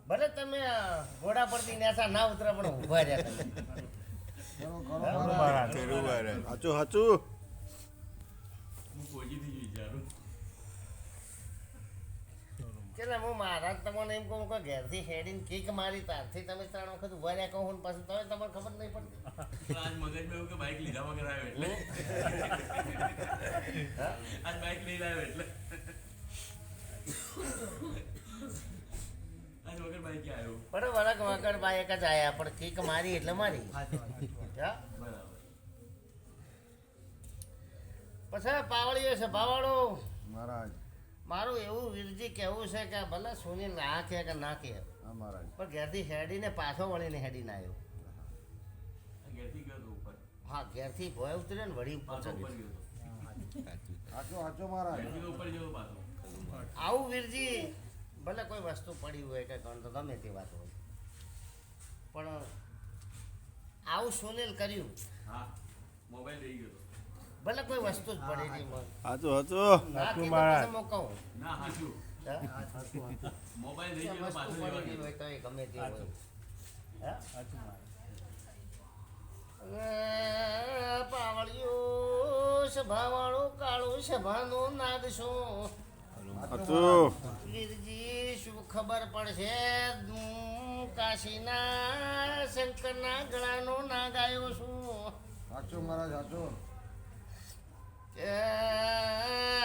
ભલે તમે ઘોડા પરથી નેસા ના ઉતરા પણ ઉભા રહ્યા હાચું હાચું એટલે હું મહારાજ તમને એમ કહું કે ઘેરથી હેડીને કીક મારી તારથી તમે 3 વખત ઉભા રહ્યા કહું ને પાછું તમે તમને ખબર નહીં પડતી આજ મગજમાં એવું કે બાઈક લીધા વગર આવ્યો એટલે આજ બાઈક લઈને આવ્યો એટલે આજ વગર બાઈક આવ્યો બરોબર વગર બાઈક જ આયા પણ કીક મારી એટલે મારી બરાબર પછી પાવળીઓ છે પાવળો મહારાજ મારું એવું વીરજી કહેવું છે કે ભલે સુનિલ આ કહે કે ના કહે હા મહારાજ પણ ઘેરથી હેડીને પાછો વળીને હેડીને આવ્યો ઘેરથી ગયો તો ઉપર હા ઘેરથી ભોય ઉતર્યો ને વળી ઉપર પાછો ઉપર ચડ્યો. ગયો હાચું હાચું મહારાજ ઘેરથી તો ઉપર ગયો પાછો આવું વીરજી ભલે કોઈ વસ્તુ પડી હોય કે કોણ તો ગમે તે વાત હોય પણ આવું સુનિલ કર્યું હા મોબાઈલ લઈ ગયો તો ભલે કોઈ વસ્તુ જ પડી હતી હાચું હાચું ના કીધું પછી હું કહું ના હાચું હા? મોબાઈલ લઈ ગયો વસ્તુ પાછો પડી લેવા હોય તો એ ગમે તે હોય હા? પાવળિયું સભાવાળું કાળું સભાનું નાદ શું હાચું વીરજી શું ખબર પડશે કાશીના શંકરના ગળાનો નાગ આવ્યો છું હાચું મહારાજ હાચું કે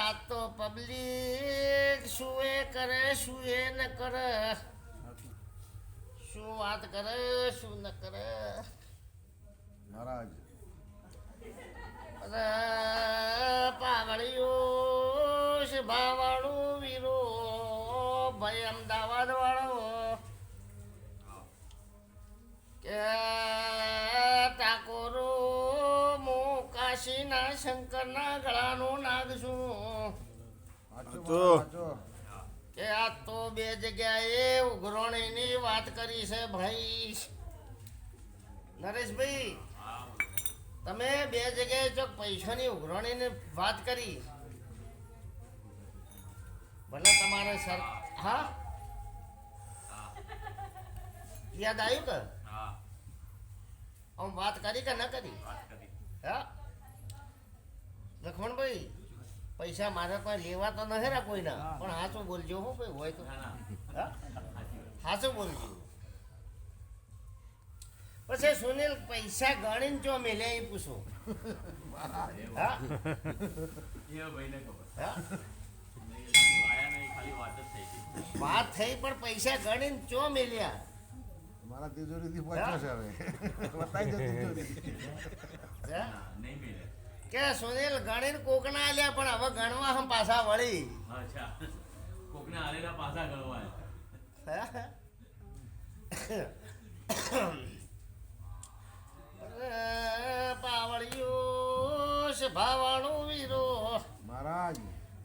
આ તો પબ્લિક શું એ કરે શું એ ન કરે શું વાત કરે શું ન કરે મહારાજ પાવળિયું સભાવાળું વીરો ભાઈ અમદાવાદ વાળો કે ટાકોરો મો કાશીના શંકરના ગળાનો નાગ છું હાચું મહારાજ હાચું કે આ તો બે જગ્યાએ ઉઘરાણીની વાત કરી છે ભાઈ નરેશભાઈ તમે બે જગ્યાએ ચોક પૈસાની ઉઘરાણીની વાત કરી ભલે તમારે સર હા યાદ આવ્યું કે હા આમ વાત કરી કે ન કરી વાત કરી હા લખમણભાઈ પૈસા મારે કોઈ લેવા તો નથી ને કોઈના પણ હાચું બોલજો હો ભાઈ હોય તો ના ના હા સાચી વાત હાચું બોલજો પછી સુનિલ પૈસા ગણીને ચો મેલ્યા એ પૂછો હા એ ભાઈને ખબર હા આયા નહીં ખાલી વાત જ થઈ હતી વાત થઈ પણ પૈસા ગણીને ચો મેલ્યા મારા તિજોરીથી પહોંચ્યો છે હવે બતાવી દો તિજોરી હા? ના નહીં મિલે કે સુનિલ ગણીને કોકના આલ્યા પણ હવે ગણવા હમ પાછા વળી અચ્છા કોકને હાલેલા પાછા ગણવાય હા? પાવળિયું સભાવાળું વીરો મહારાજ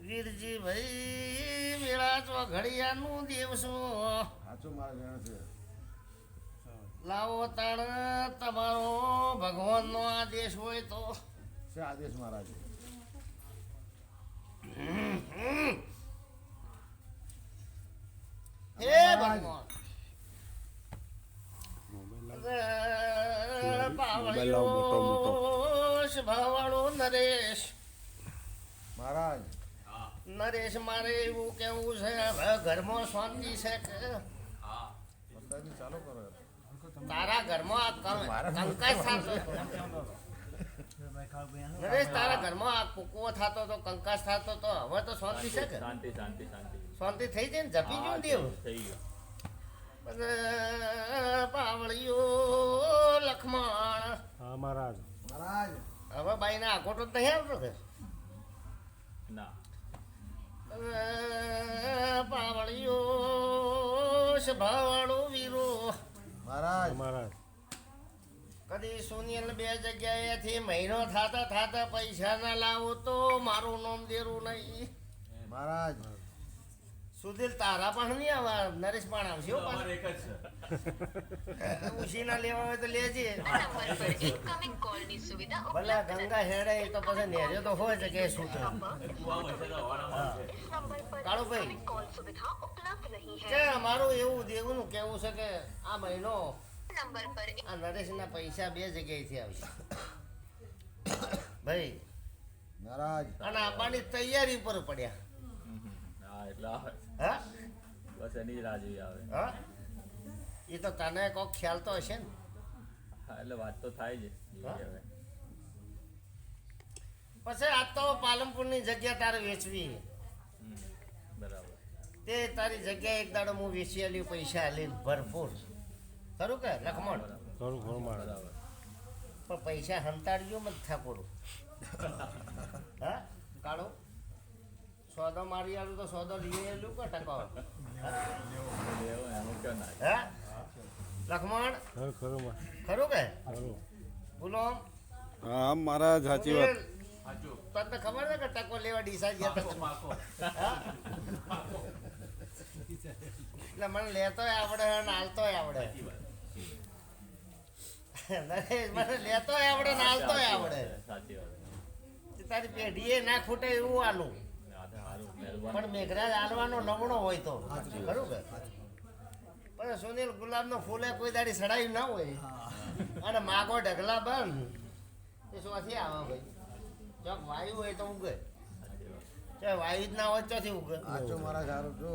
વીરજી ભાઈ મેળા તો ઘડિયાળનું દેવશું હાચું મહારાજ જાણે છે લાવો તાણ તમારો ભગવાનનો આદેશ હોય તો છે આદેશ મહારાજ હે ભગવાન પાવળિયો સભાવાળો નરેશ મહારાજ હા નરેશ મારે એવું કેવું છે હવે ઘરમાં શાંતિ છે કે હા બતાવી ચાલુ કરો તારા ઘરમાં કંકાસ થતો નરેશ તારા ઘરમાં આ કુકવો થતો તો કંકાસ થતો તો હવે તો શાંતિ છે કે શાંતિ શાંતિ શાંતિ શાંતિ થઈ જાય ને જપી ગયું દેવ થઈ ગયું પાવળિયો લખમણ હા મહારાજ મહારાજ હવે બાઈના આકોટો જ નહીં આવતો કે ના પાવળિયો સભાવાળો વીરો મહારાજ મહારાજ કદી સુનિલ બે જગ્યાએથી મહિનો થાતા થાતા પૈસા ના લાવો તો મારું નામ દેરું નહીં મહારાજ સુધીર તારા પણ નહીં આવે નરેશ પણ આવશે હો પાછો. અમારે એક જ છે ઉશીના લેવા હોય તો લેજે નંબર પર ઇનકમિંગ કોલની સુવિધા ભલે ગંગા હેડે તો પછી નેર્યો તો હોય છે કે શું કરે કુવામાં છે તો હવાડામાં છે નંબર પર કાળો ભાઈ कॉल सुविधा उपलब्ध नहीं કે है અમારું એવું દેવનું કેવું છે કે આ મહિનો नंबर पर આ નરેશના પૈસા બે જગ્યાએથી આવશે ભાઈ મહારાજ અને આવવાની તૈયારી પર પડ્યા હા એટલે આવે હા બસ એની જ રાહ જોઈ આવે હા એ તો તને કોક ખ્યાલ તો હશે ને હા એટલે વાત તો થાય છે હા? હવે પછી આ તો પાલનપુરની જગ્યા તારે વેચવી બરાબર તે તારી જગ્યાએ એક દાડો હું વેચી આલ્યું પૈસા આલીને ભરપૂર ખરું કે લખમણ બરાબર પણ પૈસા હંતાડજો મત ઠાકોરું હા કાળો સોદો મારી આલું તો સોદો લઈ આલું કે ટકો લેવો એનું ક્યાં ના હા લખમણ ખરું કે બોલો હા મહારાજ સાચી વાત તને ખબર છે કે ટકો લેવા ડીસા ગયા તા? હા? એટલે મને લેતોય આવડે ને હાલતોય આવડે નરેશ, મને લેતોય આવડે ને હાલતોય આવડે સાચી વાત તે તારી પેઢીએ ના ખૂટે એવું આલું હા તો સારું મહેરબાની પણ મેઘરાજ આલવાનો નવણો હોય તો ખરું કે પણ સુનિલ ગુલાબનો ફૂલે કોઈ દાડી સડાયું ના હોય અને માગો ઢગલા બંધ એ શોથી આવે ભાઈ ચોક વાયુ હોય તો ઉગે ચાલ વાયુ જ ના હોય ચોથી ઉગે આચો મહારાજ સારું જો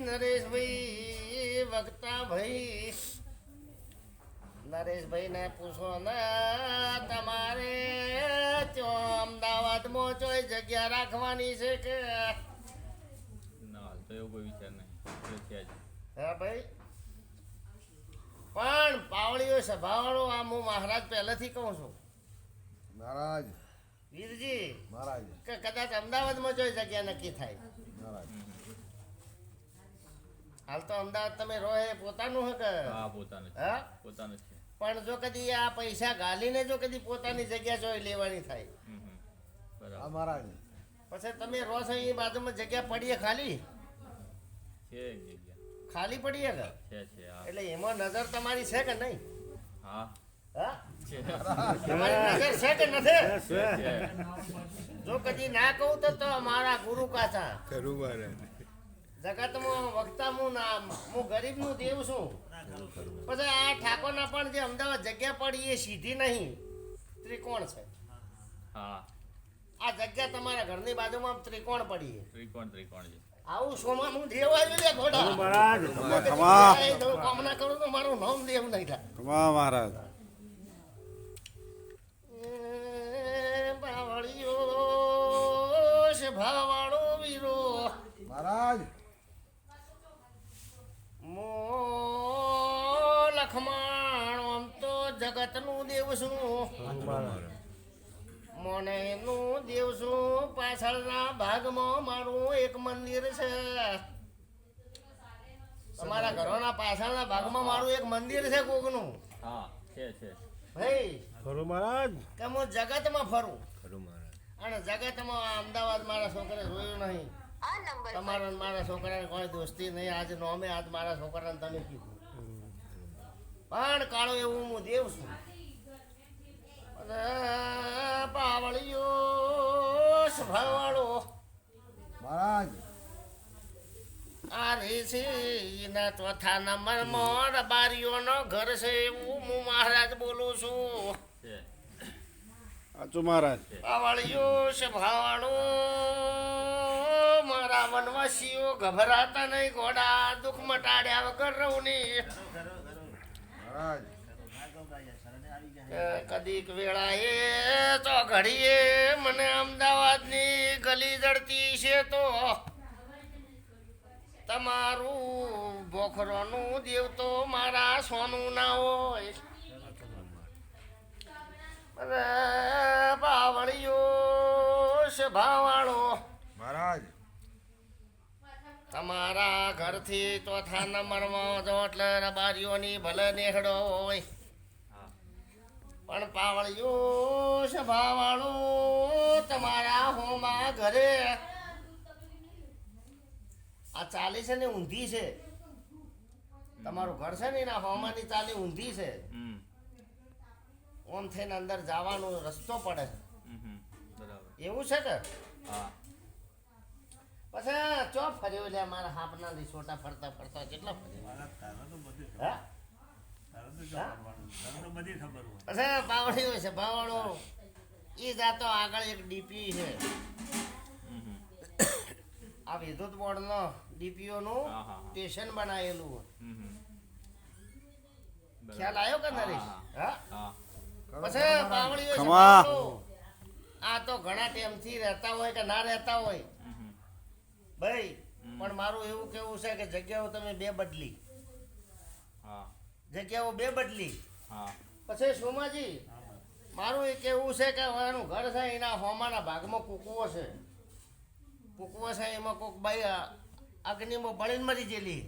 નરેશભાઈ વક્તા ભાઈ નરેશભાઈ ને પૂછો ને તમારે અમદાવાદમાં ચોય જગ્યા રાખવાની છે કે ના હાલ તો એવું કોઈ વિચાર નહીં એટલે છે જ હા ભાઈ પણ પાવળીઓ સભાવાળો આ હું મહારાજ પહેલેથી કહું છું મહારાજ વીરજી મહારાજ કે કદાચ અમદાવાદમાં જોઈ જગ્યા નક્કી થાય મહારાજ હાલ તો અમદાવાદ તમે રહો એ પોતાનું હે કે હા પોતાનું છે હા પોતાનું જ છે પણ જો કદી આ પૈસા ગાલીને જો કદી પોતાની જગ્યા જોઈ લેવાની થાય બરાબર હા મહારાજ પછી તમે રહો છો એ બાજુમાં જગ્યા પડીએ ખાલી છે એક જગ્યા ખાલી પડીએ કે છે હા એટલે એમાં નજર તમારી છે કે નહીં હા હા છે તમારી નજર છે કે નથી છે જો કદી ના કહું તો મારા ગુરુ કાચા ખરું મહારાજ જગતમાં વક્તા હું નામ હું ગરીબનું દેવ છું પછી આ ઠાકોરના પણ જે અમદાવાદ જગ્યા પડી એ સીધી નહીં ત્રિકોણ છે હા આ જગ્યા તમારા ઘરની બાજુમાં ત્રિકોણ પડી છે ત્રિકોણ છે આવું સોમાનું દેવ આવ્યું છે ઘોડા ખમા એ જો કામના કરું તો મારું નામ દેવ નહીં થાય ખમા મહારાજ બાવળીઓ છે ભાવાળો વીરો મહારાજ મો લખમણ આમ તો જગતનું દેવ છું મોનેનું દેવ છું પાછળના ભાગમાં મારું એક મંદિર છે તમારા ઘરોના પાછળના ભાગમાં મારું એક મંદિર છે કોકનું હા છે ભાઈ ખરું મહારાજ કે હું જગતમાં ફરું ખરું મહારાજ અને જગતમાં અમદાવાદ મારા છોકરે જોયું નહીં આ નંબર તમારા અને મારા છોકરાને કોઈ દોસ્તી નહીં આજ નોમે આજ મારા છોકરાને તમે કીધું પણ કાળો એવું હું દેવ છું અને પાવળીઓ સ્વભાવવાળો મહારાજ આ રેસી ના ચોથા નંબરમાં રબારીઓનો ઘર છે એવું હું મહારાજ બોલું છું છે સાચું મહારાજ પાવળીઓ સ્વભાવવાળો મારા વનવાસીઓ ગભરાતા નહીં ઘોડા દુઃખ મટાડ્યા વગર રહું નહીં મહારાજ કદીક વેળાએ તો ઘડીએ મને અમદાવાદની ગલી જડતી છે તો તમારું બોખરોનું દેવ તો મારા સોનું ના હોય અરે બાવળીઓ સ્વભાવવાળો મહારાજ તમારા ઘરથી ચોથા નંબરમાં જો એટલે રબારીઓની ભલે નેહડો હોય પણ પાવળીઓ સ્વભાવવાળો તમારા હોમાં ઘરે આ ચાલી છે ને ઊંધી છે તમારું ઘર છે ને એના હોમાની ચાલી ઊંધી છે ઓમ થઈને અંદર જવાનો રસ્તો પડે બરાબર એવું છે કે હા પછી ચો ફર્યો લે મારા હાપના લીસોટા ફરતા ફરતા કેટલા ફર્યો હા પછી બાવળીઓ છે બાવળો એ જાતો આગળ એક ડીપી છે આ વિદ્યુત બોર્ડનો ડીપીઓ નું હા, હા, હા. સ્ટેશન બનાવેલું હમ હમ. ખ્યાલ આવ્યો કે નરેશ હા હા પછી બાવળીઓ છે ખમા. બાવળો. આ તો ઘણા ટાઈમથી રહેતા હોય કે ના રહેતા હોય હમ હમ. ભાઈ પણ મારું એવું કેવું છે કે જગ્યાઓ તમે બે બદલી હા જગ્યાઓ બે બદલી હા પછી સોમાજી મારું એ કેવું છે કે હવે એનું ઘર છે એના હોમાના ભાગમાં કૂકવો છે કૂકવો છે એમાં કોઈક બાઈ અગ્નિમાં બળીને મરી ગયેલી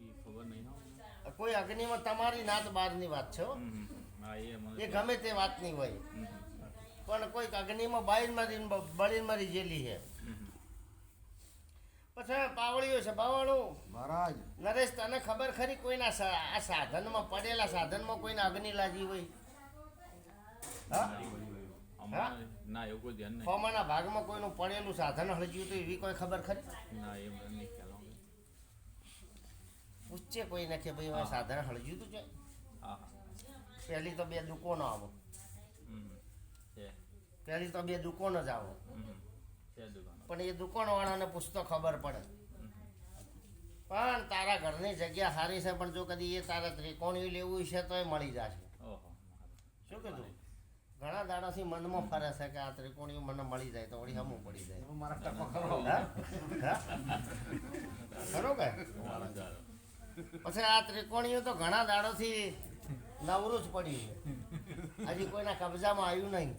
એ ખબર નહીં હો. કોઈ અગ્નિમાં તમારી નાત બહારની વાત છે હો. હમ હમ. હા એ મને એ ગમે તે વાતની હોય હમ હમ. પણ કોઈક અગ્નિમાં બાઈને મરીને બળીને મરી ગયેલી છે હમ હમ. પછી પાવળીઓ છે બાવળું મહારાજ નરેશ તને ખબર ખરી કોઈના આ સાધનમાં પડેલા સાધનમાં કોઈને અગ્નિ લાગી હોય હા અમારે ના એવું કોઈ ધ્યાન નહીં હોમાના ભાગમાં કોઈનું પડેલું સાધન હળગ્યું તો એવી કોઈ ખબર ખરી ના એ મને નહીં ખ્યાલ આવે. પૂછે કોઈ ને કે ભાઈ હવે સાધન હળગ્યું તું છે હા હા પહેલી તો બે દુકાનો આવો હમ હમ. છે પહેલી તો બે દુકાનો જ આવો હમ હમ. છે દુકાન પણ એ દુકાનવાળાને પૂછતો ખબર પડે હમ હમ. પણ તારા ઘરની જગ્યા સારી છે પણ જો કદી એ તારા ત્રિકોણી લેવું છે તો એ મળી જશે ઓહો શું કીધું ઘણા દાડાથી મનમાં ફરે છે કે આ ત્રિકોણીઓ મને મળી જાય તો વળી હમું પડી જાય એમાં મારા ટકો ખરો હા? હા? ખરું કે સારું સારું. પછી આ ત્રિકોણીઓ તો ઘણા દાડોથી નવરું જ પડ્યું છે હજી કોઈના કબજામાં આવ્યું નહીં